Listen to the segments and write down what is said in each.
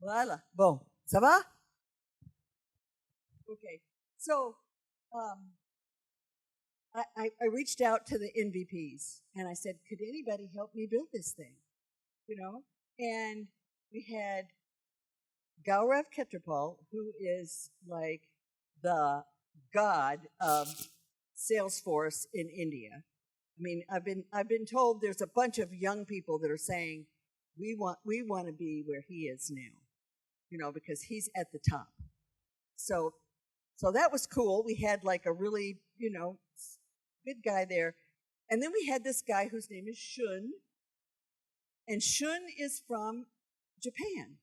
Voilà. Bon, ça va? Okay. So, um, I reached out to the NVPs and I said, could anybody help me build this thing? You know? And we had Gaurav Ketrapal, who is like the god of Salesforce in India. I mean, I've been told there's a bunch of young people that are saying we want to be where he is now, you know, because he's at the top. So that was cool. We had like a really, you know, good guy there. And then we had this guy whose name is Shun. And Shun is from Japan.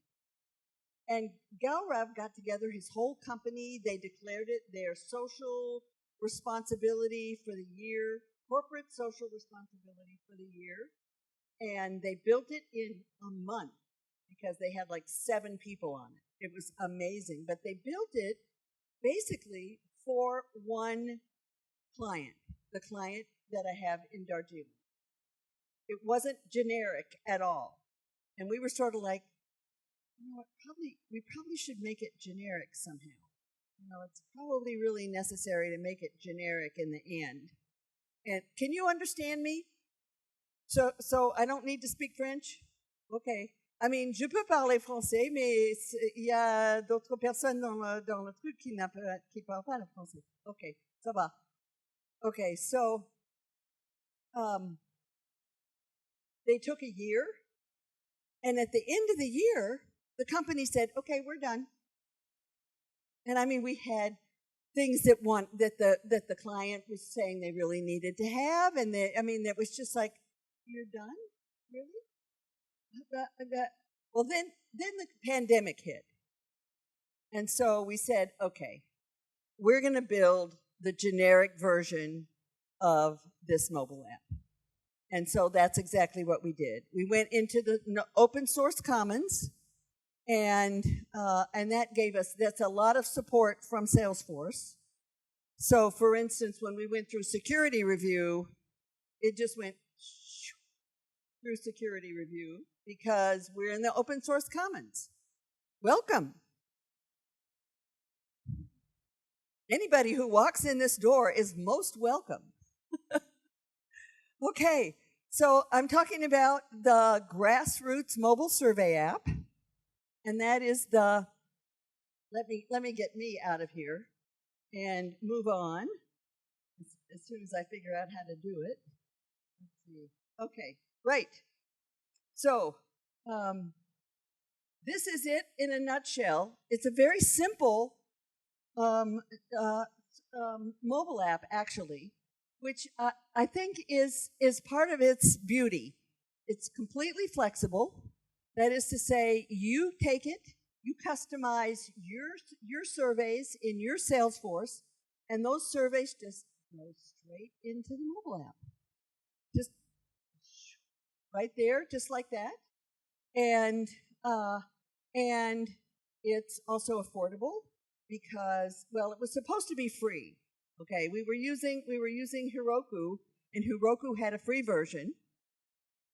And Gaurav got together his whole company. They declared it their social responsibility for the year, corporate social responsibility for the year. And they built it in a month because they had like 7 people on it. It was amazing. But they built it basically for one client, the client that I have in Darjeeling. It wasn't generic at all. And we were sort of like, you know what, we probably should make it generic somehow. You know, it's probably really necessary to make it generic in the end. And can you understand me? So I don't need to speak French? Okay. I mean, je peux parler français, mais il y a d'autres personnes dans le truc qui parlent pas le français. Okay, ça va. Okay, so they took a year, and at the end of the year, the company said, okay, we're done. And I mean, we had things that the client was saying they really needed to have, and it was just like, you're done? Really? Well, then the pandemic hit. And so we said, okay, we're going to build the generic version of this mobile app. And so that's exactly what we did. We went into the open source commons, and that's a lot of support from Salesforce. So, for instance, when we went through security review, it just went through security review because we're in the open source commons. Welcome. Anybody who walks in this door is most welcome. Okay, so I'm talking about the Grassroots mobile survey app, and that is the, let me get me out of here and move on as soon as I figure out how to do it. Let's see. Okay, right. So this is it in a nutshell. It's a very simple mobile app, actually, which I think is part of its beauty. It's completely flexible. That is to say, you take it, you customize your surveys in your Salesforce, and those surveys just go straight into the mobile app. Just right there, just like that. And it's also affordable because, well, it was supposed to be free. Okay, we were using Heroku, and Heroku had a free version,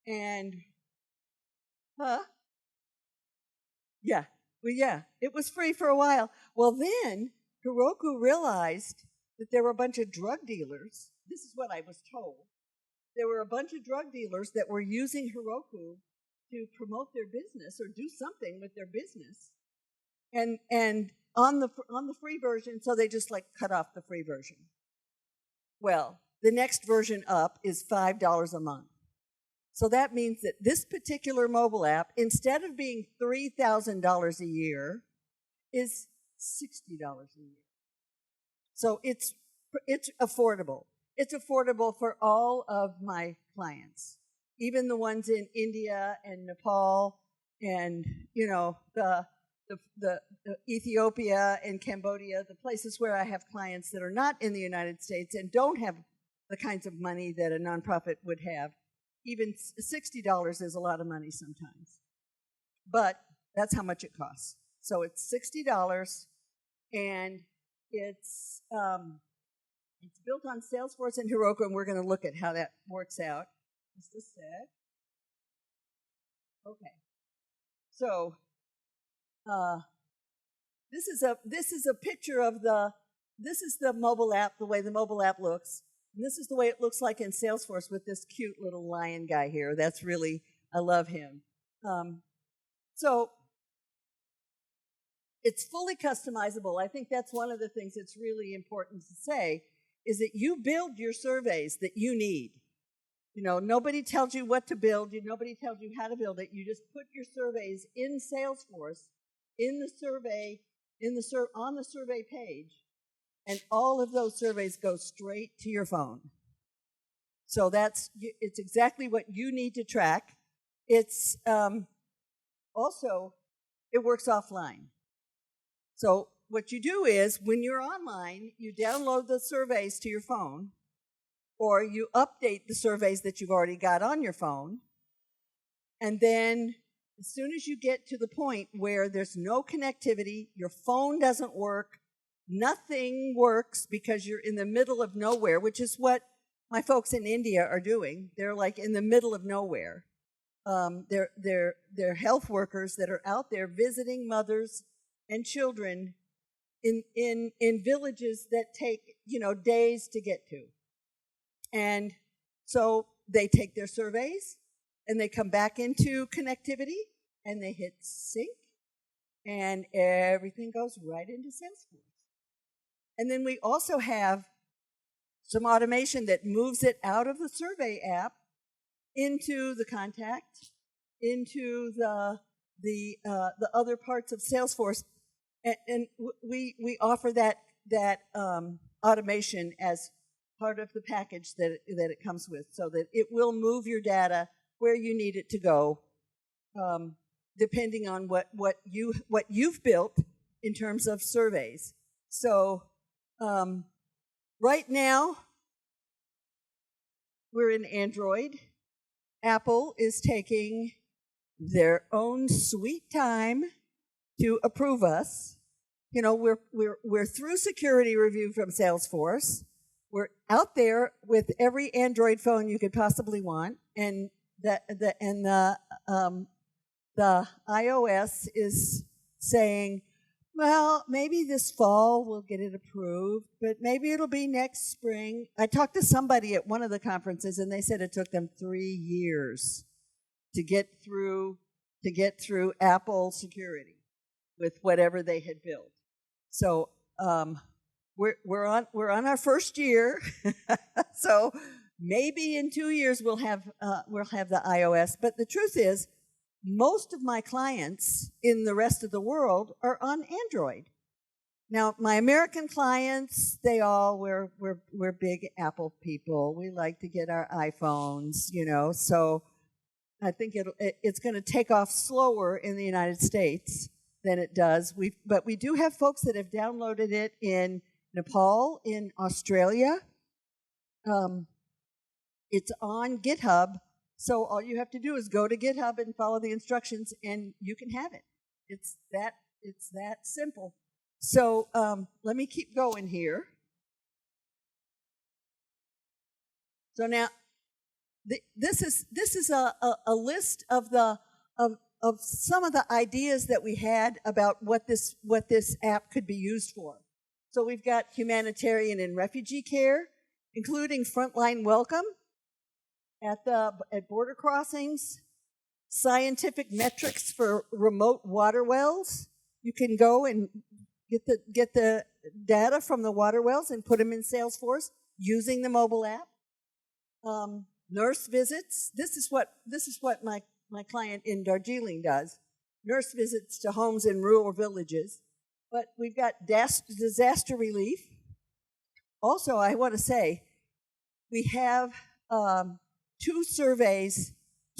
and it was free for a while. Well, then Heroku realized that there were a bunch of drug dealers. This is what I was told. There were a bunch of drug dealers that were using Heroku to promote their business or do something with their business, and on the free version, so they just like cut off the free version. Well, the next version up is $5 a month. So that means that this particular mobile app, instead of being $3,000 a year, is $60 a year. So it's affordable. It's affordable for all of my clients, even the ones in India and Nepal and, you know, the Ethiopia and Cambodia, the places where I have clients that are not in the United States and don't have the kinds of money that a nonprofit would have. Even $60 is a lot of money sometimes. But that's how much it costs. So it's $60, and it's built on Salesforce and Heroku, and we're going to look at how that works out. Just a sec. Okay. So uh, this is a picture of this is the mobile app, the way the mobile app looks. And this is the way it looks like in Salesforce with this cute little lion guy here. That's really, I love him. So it's fully customizable. I think that's one of the things that's really important to say, is that you build your surveys that you need. You know, nobody tells you what to build. Nobody tells you how to build it. You just put your surveys in Salesforce, in the survey, on the survey page, and all of those surveys go straight to your phone. So it's exactly what you need to track. It's also, it works offline. So what you do is, when you're online, you download the surveys to your phone, or you update the surveys that you've already got on your phone, and then as soon as you get to the point where there's no connectivity, your phone doesn't work, nothing works because you're in the middle of nowhere, which is what my folks in India are doing. They're like in the middle of nowhere. They're health workers that are out there visiting mothers and children in villages that take, days to get to. And so they take their surveys and they come back into connectivity and they hit sync and everything goes right into Salesforce. And then we also have some automation that moves it out of the survey app into the contact, into the other parts of Salesforce, and we offer that automation as part of the package that it comes with, so that it will move your data where you need it to go, depending on what you've built in terms of surveys. So right now we're in Android. Apple is taking their own sweet time to approve us. We're through security review from Salesforce. We're out there with every Android phone you could possibly want, and the iOS is saying, well, maybe this fall we'll get it approved, but maybe it'll be next spring. I talked to somebody at one of the conferences, and they said it took them 3 years to get through Apple security with whatever they had built. So we're on our first year, so maybe in 2 years we'll have the iOS. But the truth is, most of my clients in the rest of the world are on Android. Now, my American clients, we're big Apple people. We like to get our iPhones, So I think it's going to take off slower in the United States than it does. But we do have folks that have downloaded it in Nepal, in Australia. It's on GitHub. So all you have to do is go to GitHub and follow the instructions, and you can have it. It's that simple. So let me keep going here. So now this is a list of some of the ideas that we had about what this app could be used for. So we've got humanitarian and refugee care, including frontline welcome at border crossings, scientific metrics for remote water wells. You can go and get the data from the water wells and put them in Salesforce using the mobile app. Nurse visits. This is what my client in Darjeeling does. Nurse visits to homes in rural villages. But we've got disaster relief. Also, I want to say we have two surveys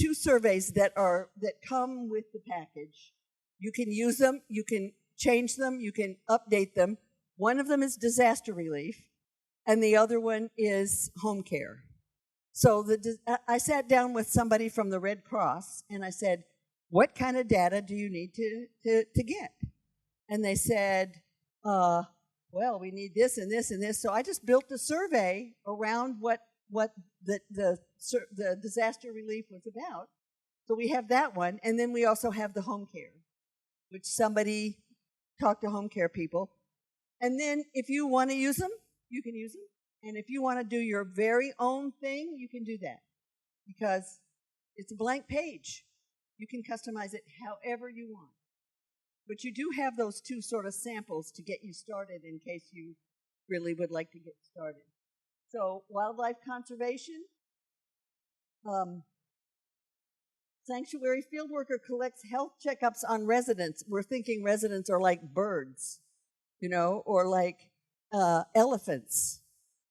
that come with the package. You can use them, you can change them, you can update them. One of them is disaster relief, and the other one is home care. So I sat down with somebody from the Red Cross, and I said, what kind of data do you need to get? And they said, well, we need this and this and this. So I just built a survey around what the disaster relief was about. So we have that one, and then we also have the home care. which somebody talk to home care people. And then if you want to use them, you can use them. And if you want to do your very own thing, you can do that. Because it's a blank page. You can customize it however you want. But you do have those two sort of samples to get you started in case you really would like to get started. So wildlife conservation. Sanctuary field worker collects health checkups on residents. We're thinking residents are like birds, or like elephants,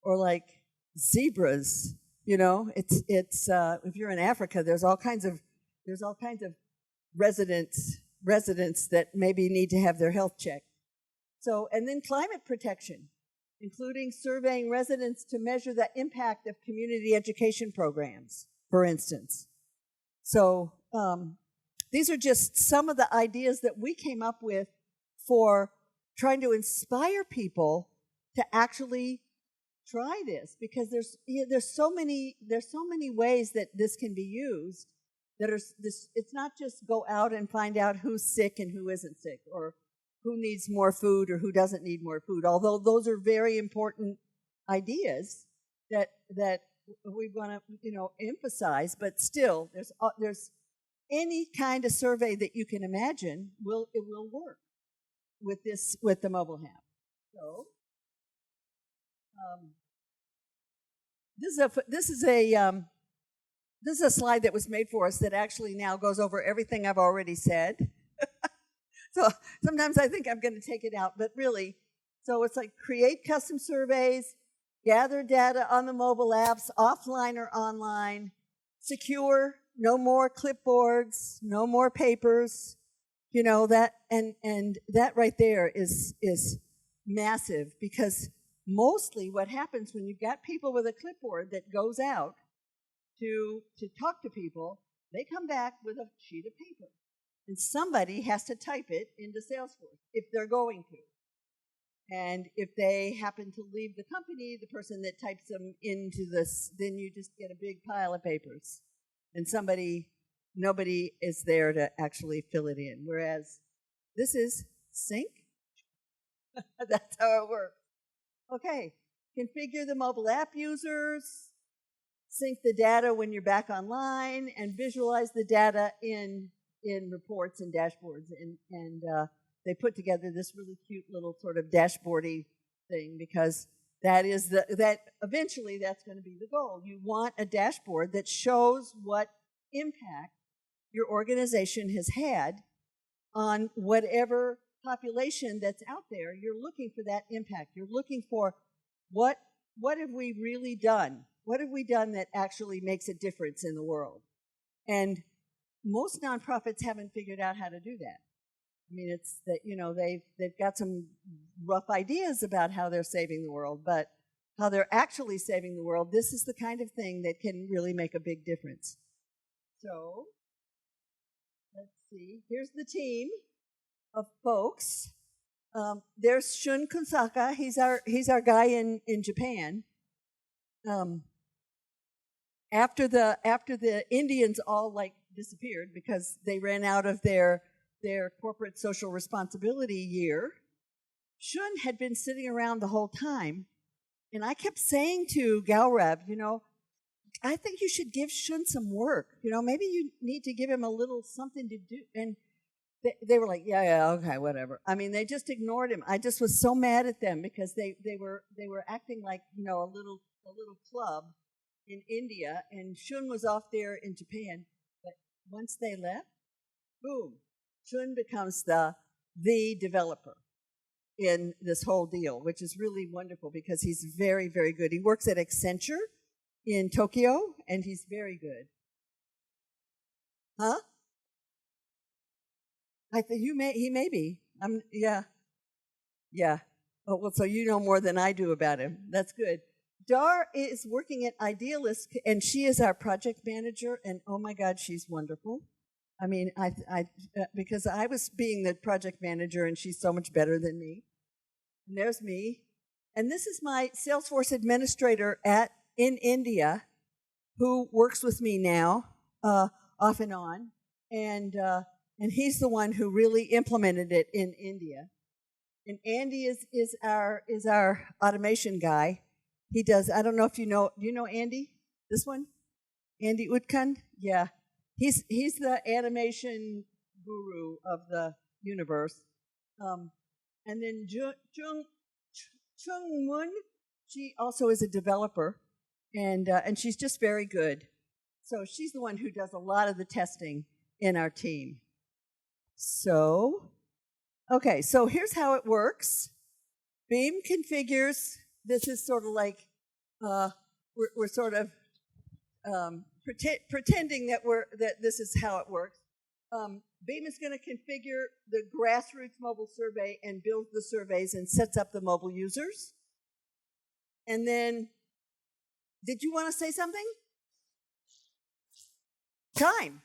or like zebras. It's if you're in Africa, there's all kinds of residents that maybe need to have their health checked. So, and then climate protection, including surveying residents to measure the impact of community education programs, for instance. So these are just some of the ideas that we came up with for trying to inspire people to actually try this, because there's so many ways that this can be used. It's not just go out and find out who's sick and who isn't sick, or who needs more food or who doesn't need more food. Although those are very important ideas that we want to emphasize, but still there's any kind of survey that you can imagine it will work with the mobile app. So this is a slide that was made for us that actually now goes over everything I've already said. So sometimes I think I'm going to take it out, but really, so it's like create custom surveys, gather data on the mobile apps, offline or online, secure, no more clipboards, no more papers, that, and that right there is massive, because mostly what happens when you've got people with a clipboard that goes out to talk to people, they come back with a sheet of paper. And somebody has to type it into Salesforce if they're going to. And if they happen to leave the company, the person that types them into this, then you just get a big pile of papers. And nobody is there to actually fill it in. Whereas this is sync. That's how it works. Okay, configure the mobile app users, sync the data when you're back online, and visualize the data in reports and dashboards. And they put together this really cute little sort of dashboardy thing, because that eventually that's going to be the goal. You want a dashboard that shows what impact your organization has had on whatever population that's out there. You're looking for that impact. You're looking for what have we really done? What have we done that actually makes a difference in the world? And most nonprofits haven't figured out how to do that. I mean, it's that, they've got some rough ideas about how they're saving the world, but how they're actually saving the world, this is the kind of thing that can really make a big difference. So, let's see. Here's the team of folks. There's Shun Kunsaka. He's our guy in Japan. After the Indians all disappeared because they ran out of their corporate social responsibility year, Shun had been sitting around the whole time, and I kept saying to Gaurav, I think you should give Shun some work. Maybe you need to give him a little something to do. And they were like, yeah, okay, whatever. I mean, they just ignored him. I just was so mad at them because they were acting like a little club in India, and Shun was off there in Japan. But once they left, boom, Shun becomes the developer in this whole deal, which is really wonderful because he's very, very good. He works at Accenture in Tokyo, and he's very good. Huh? I think he may be. Yeah. Oh, well, so you know more than I do about him. That's good. Dar is working at Idealist, and she is our project manager, and oh my God, she's wonderful. I mean, because I was being the project manager, and she's so much better than me. And there's me. And this is my Salesforce administrator in India, who works with me now, off and on. And and he's the one who really implemented it in India. And Andy is our automation guy. He does. I don't know if you know. Do you know Andy? This one, Andy Utkand. Yeah, he's the animation guru of the universe. And then Chung Moon, she also is a developer, and she's just very good. So she's the one who does a lot of the testing in our team. So, okay, so here's how it works. Beam configures. This is sort of like we're sort of pretending that this is how it works. Beam is going to configure the Grassroots mobile survey and builds the surveys and sets up the mobile users. And then, did you want to say something? Time.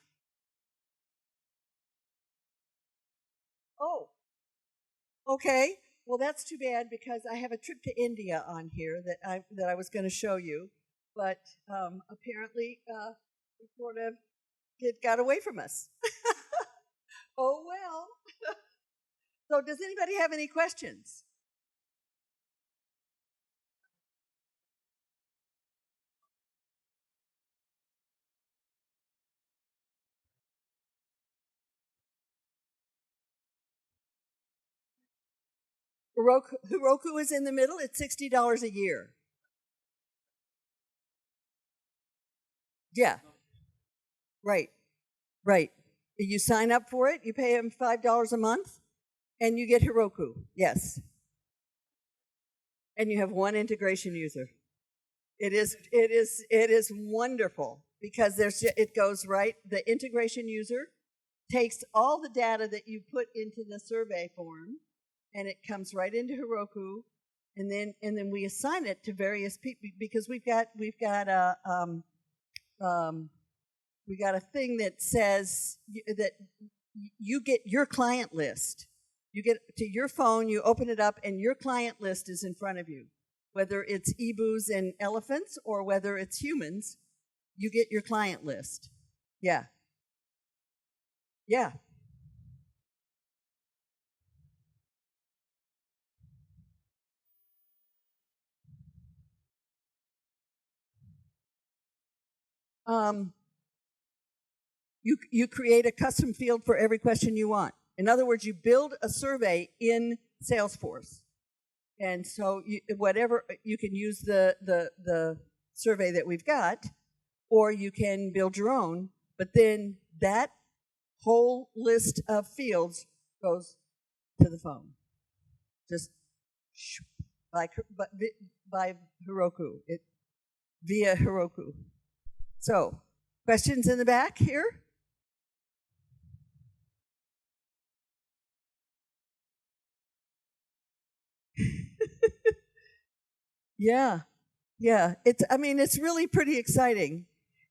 Oh, okay. Well, that's too bad because I have a trip to India on here that I was going to show you, but apparently it sort of got away from us. Oh well. So, does anybody have any questions? Heroku is in the middle. It's $60 a year. Yeah. Right. Right. You sign up for it. You pay them $5 a month, and you get Heroku. Yes. And you have one integration user. It is wonderful because it goes right. The integration user takes all the data that you put into the survey form, and it comes right into Heroku, and then we assign it to various people because we've got a thing that says that you get your client list. You get to your phone, you open it up, and your client list is in front of you. Whether it's ebus and elephants or whether it's humans, you get your client list. Yeah. Yeah. You create a custom field for every question you want. In other words, you build a survey in Salesforce. And so whatever, you can use the survey that we've got, or you can build your own, but then that whole list of fields goes to the phone. Just by Heroku, via Heroku. So, questions in the back here? Yeah, yeah. It's really pretty exciting,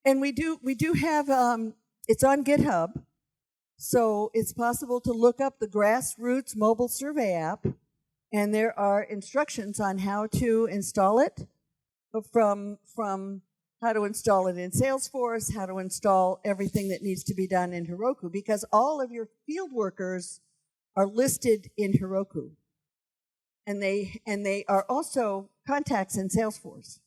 and we do have it's on GitHub, so it's possible to look up the Grassroots mobile survey app, and there are instructions on how to install it, from how to install it in Salesforce, how to install everything that needs to be done in Heroku, because all of your field workers are listed in Heroku. And they are also contacts in Salesforce.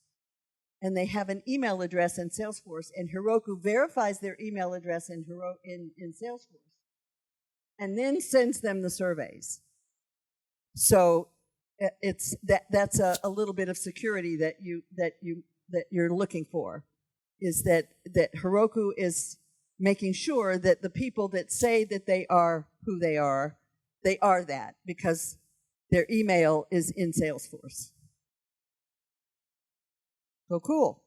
And they have an email address in Salesforce, and Heroku verifies their email address in Salesforce, and then sends them the surveys. So that's a little bit of security that you're looking for, is that Heroku is making sure that the people that say that they are who they are that, because their email is in Salesforce. So cool.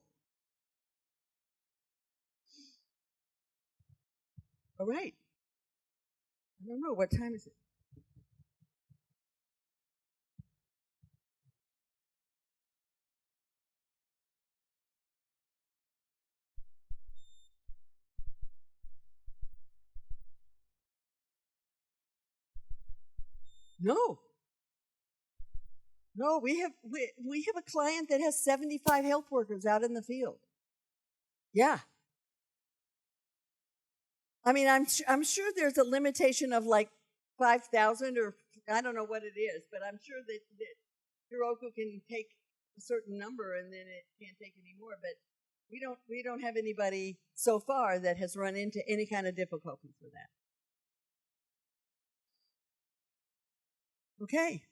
All right. I don't know, what time is it? No. No, we have a client that has 75 health workers out in the field. Yeah. I mean, I'm sure there's a limitation of like 5,000 or I don't know what it is, but I'm sure that Heroku can take a certain number and then it can't take any more. But we don't have anybody so far that has run into any kind of difficulty for that. Okay.